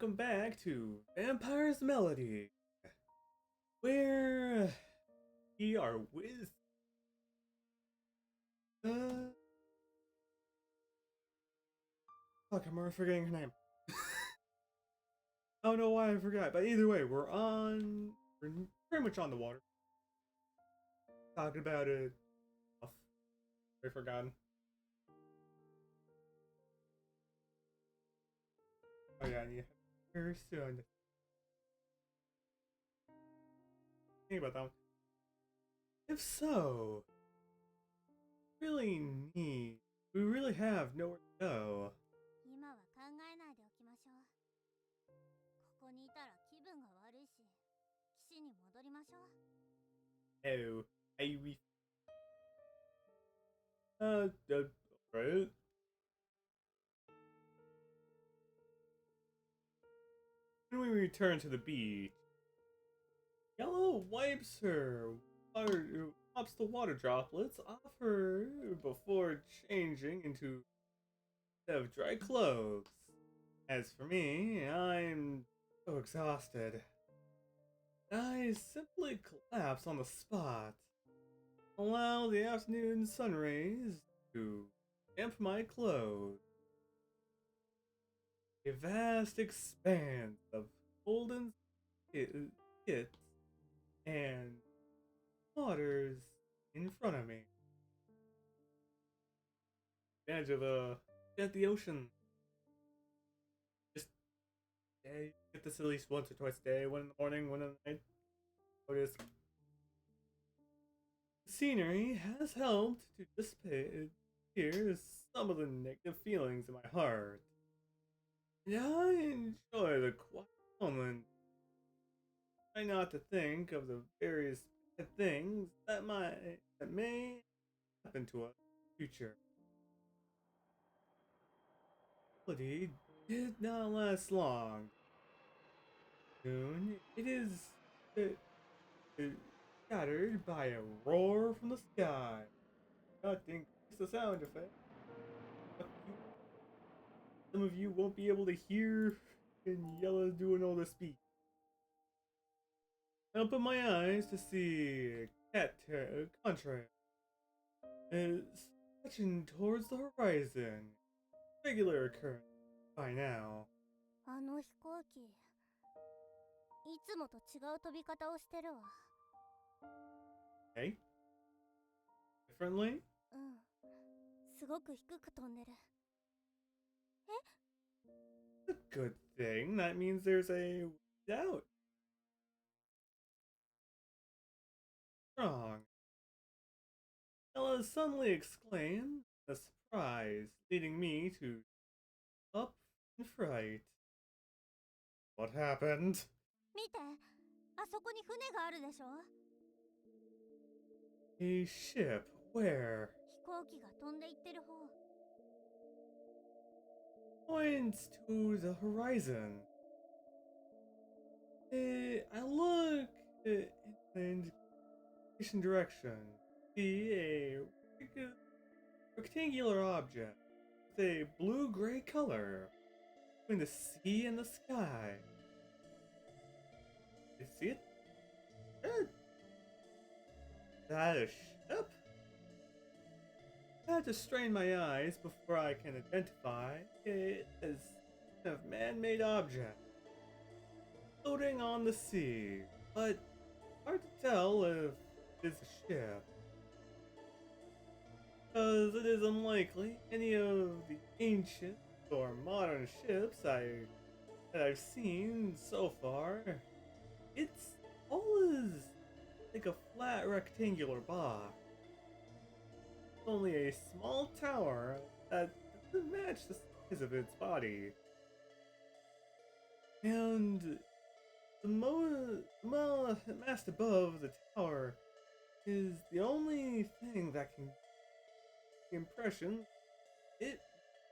welcome back to Vampire's Melody, where we are with uh fuck, I'm already forgetting her name. I don't know why I forgot, but either way, we're pretty much on the water. Talking about it. I forgotten. Oh yeah, yeah. Very soon. Think about that one. If so, really need. We really have nowhere to go. 今は考えないでおきましょう。ここにいたら気分が悪いし、岸に戻りましょう。Oh, hey, right. When we return to the beach, Yellow wipes her water, mops the water droplets off her before changing into a set of dry clothes. As for me, I'm so exhausted. I simply collapse on the spot, allow the afternoon sun rays to damp my clothes. A vast expanse of golden skits and waters in front of me. Edge of at the ocean. Just get this at least once or twice a day, one in the morning, one in the night. Notice. The scenery has helped to dissipate some of the negative feelings in my heart. And I enjoy the quiet moment. Try not to think of the various bad things that may happen to us in the future. Melody did not last long. Soon it is shattered by a roar from the sky. Not to increase the sound effect. Some of you won't be able to hear and Yella doing all the speech. I open my eyes to see Cat Contrail is stretching towards the horizon. Regular occurrence by now. あの飛行機、いつもと違う飛び方をしてるわ。Okay? Differently? うん、すごく低く飛んでる。A good thing. That means there's a doubt. Wrong. Ella suddenly exclaimed, a surprise, leading me to up in fright. What happened? 見て、あそこに船があるでしょ。 A ship? Where? 飛行機が飛んでいってる方。Points to the horizon. I look in the indication direction. See a rectangular object with a blue-gray color between the sea and the sky. You see it? Good. Is that a ship? I had to strain my eyes before I can identify it as a man-made object floating on the sea, but hard to tell if it's a ship, because it is unlikely any of the ancient or modern ships that I've seen so far. It's all is like a flat rectangular box. Only a small tower that doesn't match the size of its body. And the mast above the tower is the only thing that can give the impression it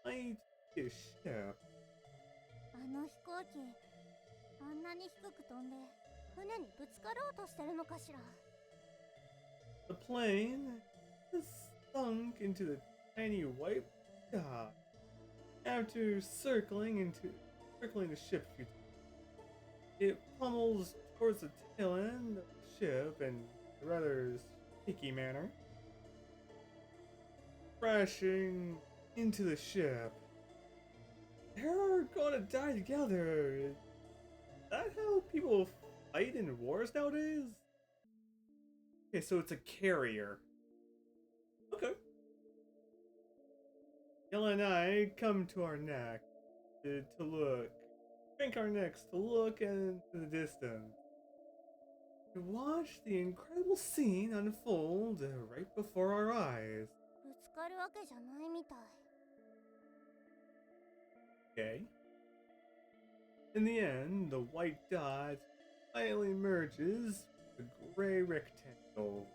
might be a ship. あの飛行機、あんなに低く飛んで、船にぶつかろうとしてるのかしら。 The plane has sunk into the tiny white dot after circling the ship a few It pummels towards the tail end of the ship in a rather sticky manner, crashing into the ship. They're gonna die together. Is that how people fight in wars nowadays? Okay, so it's a carrier. Okay. Yella and I come to our neck to look. Crank our necks to look into the distance. To watch the incredible scene unfold right before our eyes. ぶつかるわけじゃないみたい。 Okay. In the end, the white dot finally merges with the gray rectangle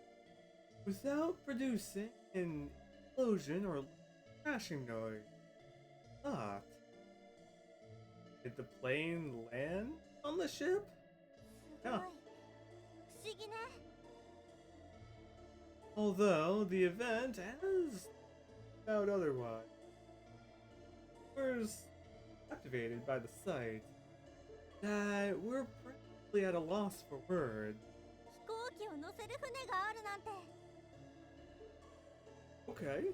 without producing an explosion or crashing noise. Not. Did the plane land on the ship? すごい。 Yeah. 不思議ね。 Although the event has out otherwise. We're captivated by the sight that we're practically at a loss for words. 飛行機を乗せる船があるなんて。 Okay.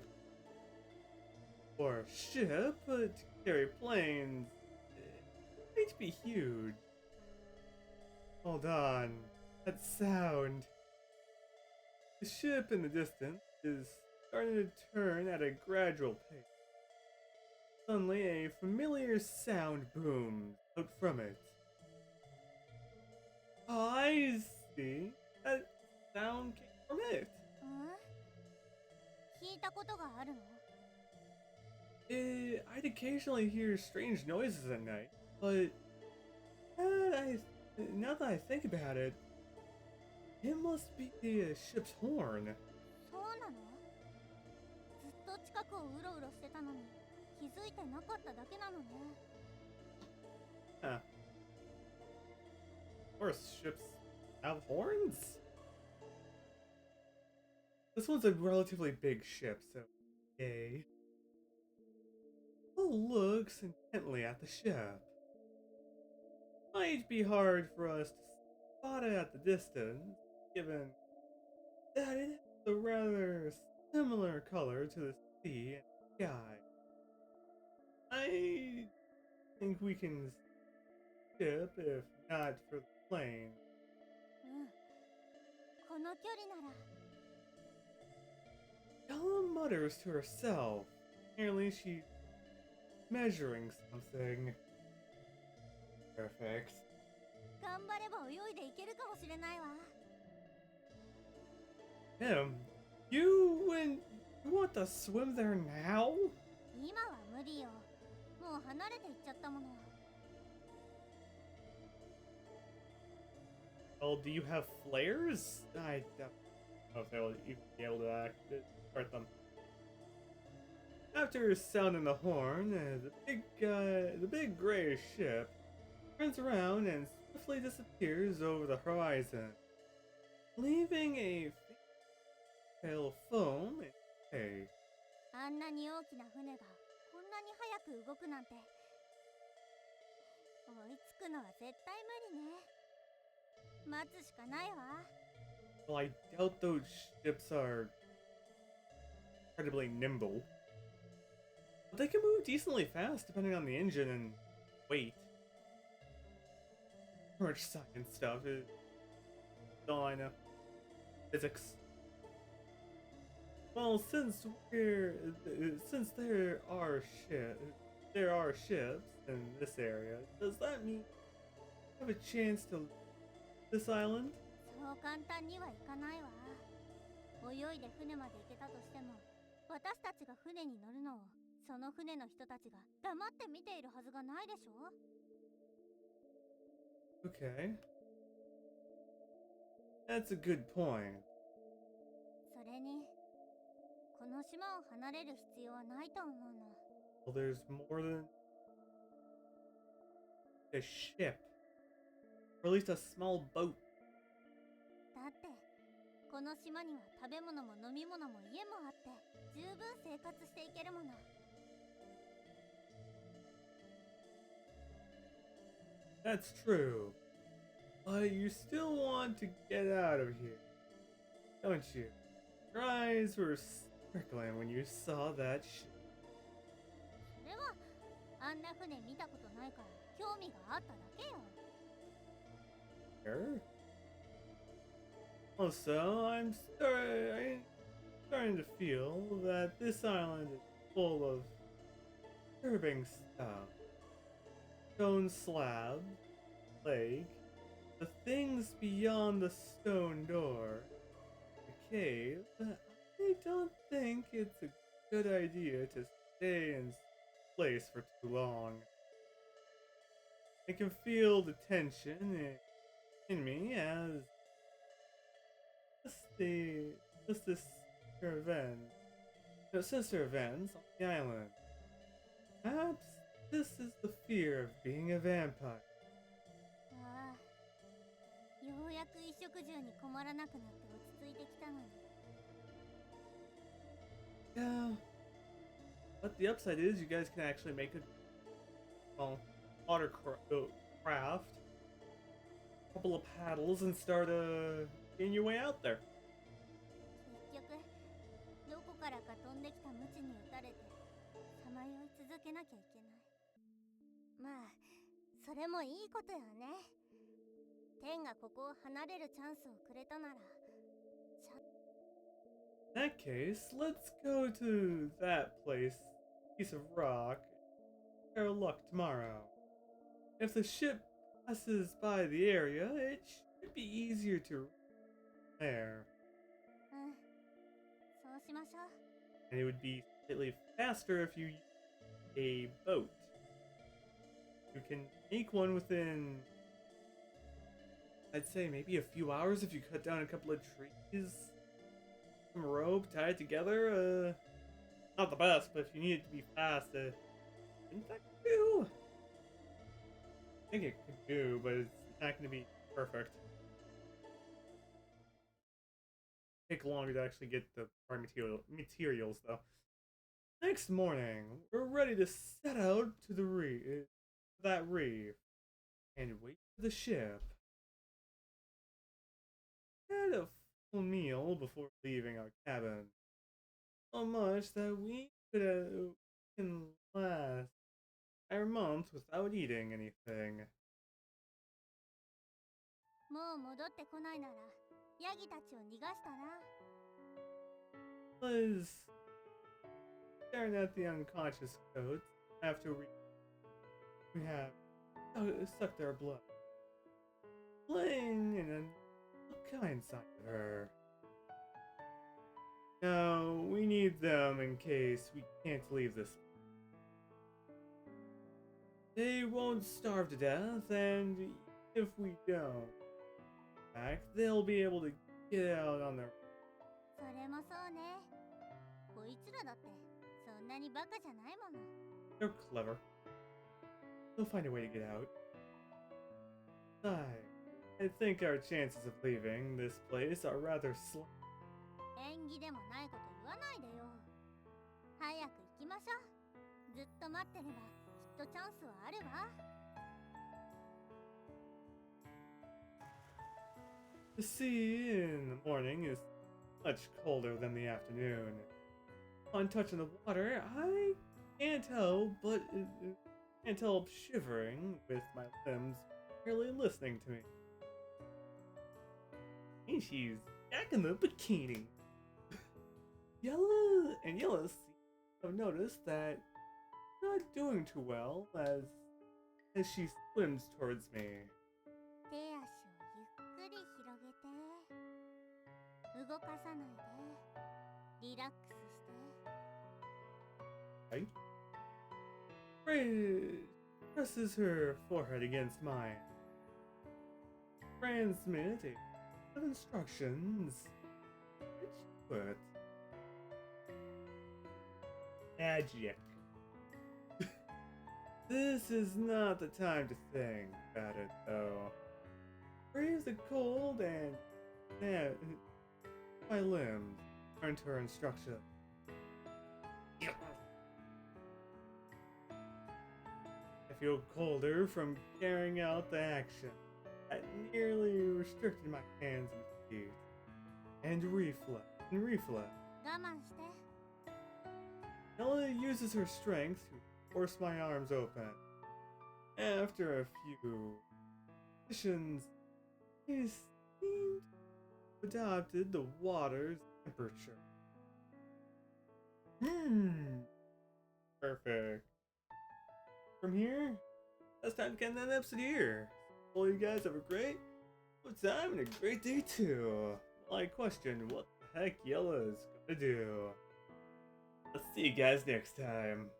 For a ship to carry planes, it might be huge. Hold on. That sound. The ship in the distance is starting to turn at a gradual pace. Suddenly, a familiar sound booms out from it. Oh, I see. That sound came from it. 聞いたことがあるの？ I'd occasionally hear strange noises at night, but now that I think about it, it must be the ship's horn. そうなの？ずっと近くをうろうろしてたのに気づいてなかっただけなのね。 Huh. Of course, ships have horns? This one's a relatively big ship, so yay. Will looks intently at the ship. Might be hard for us to spot it at the distance, given that it has a rather similar color to the sea and sky. I think we can skip if not for the plane. うん。この距離なら。 Ella mutters to herself. Apparently she's measuring something. Perfect. 頑張れば泳いでいけるかもしれないわ。 You want to swim there now? 今は無理よ。もう離れていっちゃったもの。 Well, do you have flares? I don't know if they'll even be able to start them. After sounding the horn, the big gray ship turns around and swiftly disappears over the horizon, leaving a trail of foam and hay. あんなに大きな船がこんなに早く動くなんて。追いつくのは絶対無理ね。待つしかないわ。 Well, I doubt those ships are incredibly nimble. But they can move decently fast depending on the engine and weight. Too much science stuff. That's all I know. Physics. Well, since there are ships in this area, does that mean we have a chance to this island? そう簡単にはいかないわ。泳いで船まで行けたとしても、私たちが船に乗るのをその船の人たちが黙って見ているはずがないでしょ。 Okay. That's a good point. それに、この島を離れる必要はないと思うの。 Well, there's more than a ship. Or at least a small boat. だってこの島には食べ物も飲み物も家もあって十分生活していけるもの。 That's true. But you still want to get out of here, don't you? Your eyes were sparkling when you saw that ship. それはあんな船見たことないから興味があっただけよ。 Also, I'm starting to feel that this island is full of disturbing stuff. Stone slab, lake, the things beyond the stone door, the cave. I don't think it's a good idea to stay in this place for too long. I can feel the tension in me as this sister events on the island. Perhaps this is the fear of being a vampire. ああ、ようやく衣食住に困らなくなって落ち着いてきたのに。 Yeah, but the upside is you guys can actually make a craft, a couple of paddles, and start getting your way out there. 結局どこからか飛んできた鞭に打たれてさまよい続けなきゃいけない。まあそれもいいことよね。天がここを離れるチャンスをくれたなら。 In that case, let's go to that piece of rock, our luck tomorrow. If the ship passes by the area, it should be easier to there. うん、そうしましょう。 And it would be slightly faster if you use a boat. You can make one within, I'd say, maybe a few hours if you cut down a couple of trees. Some rope, tie it together. Not the best, but if you need it to be fast, in fact, do. I think it could do, but it's not going to be perfect. Take longer to actually get the hard materials, though. Next morning, we're ready to set out to the reef and wait for the ship. Had a full meal before leaving our cabin. So much that we can last a month without eating anything. もう戻ってこないならヤギたちを逃がしたら。 Was staring at the unconscious goats after we have sucked their blood, playing in a kind side of her. No, we need them in case we can't leave this. They won't starve to death, and if we don't, in fact, they'll be able to get out on their. それもそうね。こいつらだってそんなにバカじゃないもの。 They're clever. They'll find a way to get out. I think our chances of leaving this place are rather slim. 縁起でもないこと言わないでよ。早く行きましょう。ずっと待ってればきっとチャンスはあるわ。 The sea in the morning is much colder than the afternoon. On touching the water, I can't help shivering with my limbs barely listening to me. And she's back in the bikini. Yellow have noticed that she's not doing too well as she swims towards me. 手足をゆっくり広げて。動かさないで。リラックスして。 Right? Ray presses her forehead against mine. Transmit a set of instructions. Which put magic. This is not the time to think about it, though. Breathe the cold and my limbs turn to her instruction. I feel colder from carrying out the action. that nearly restricted my hands and feet. And reflex.我慢して。 Ella uses her strength to force my arms open. After a few positions, he seemed to have adopted the water's temperature. Perfect. From here, that's time to end that episode here. Well, you guys have a great time and a great day too. Well, I question what the heck Yella is gonna do. Let's see you guys next time.